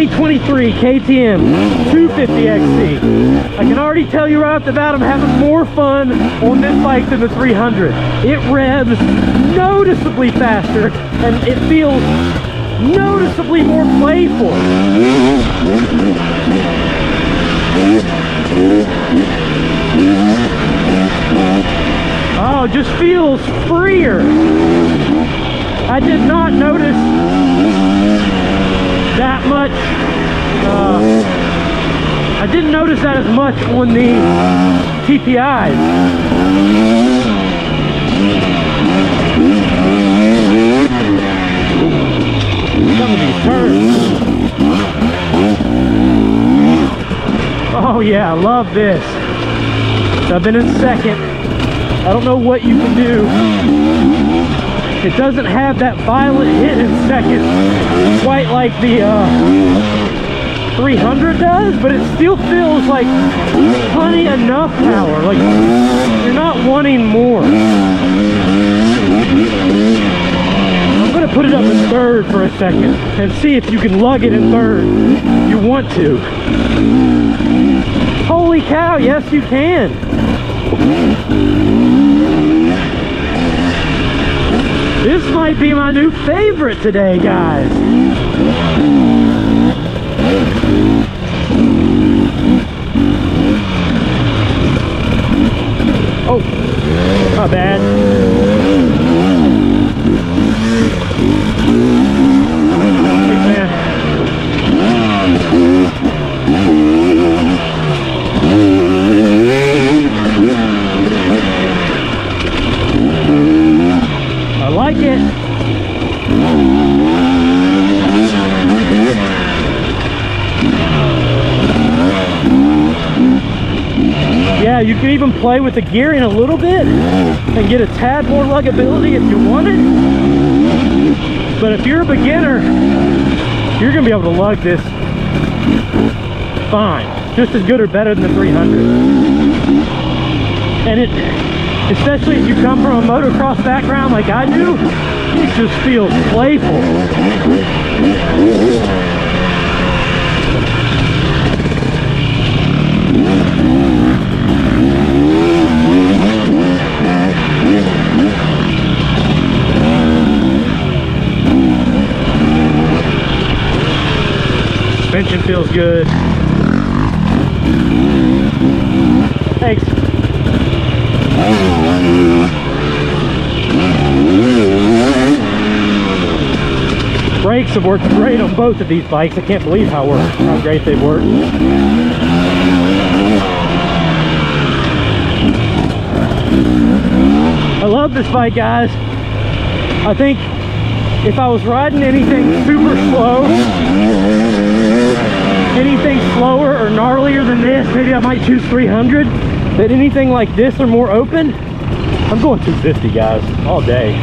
2023 KTM 250XC. I can already tell you right off the bat, I'm having more fun on this bike than the 300. It revs noticeably faster and it feels noticeably more playful. Oh, it just feels freer. I did not notice that much. I didn't notice that as much on the TPIs. Some of these turns. Oh yeah, I love this. So I've been in second. I don't know what you can do. It doesn't have that violent hit in second quite like the 300 does, but it still feels like plenty enough power. Like you're not wanting more. I'm gonna put it up in third for a second and see if you can lug it in third. You want to. Holy cow, yes you can. This might be my new favorite today, guys. Oh, not bad. Hey, man. I like it. Yeah, you can even play with the gearing a little bit and get a tad more luggability if you wanted. But if you're a beginner, you're gonna be able to lug this fine, just as good or better than the 300. And it, especially if you come from a motocross background like I do, it just feels playful. Suspension feels good. Thanks. Brakes have worked great on both of these bikes. I can't believe how great they've worked. I love this bike, guys. I think if I was riding anything super slow, anything slower or gnarlier than this, maybe I might choose 300. But anything like this or more open, I'm going 250, guys, all day.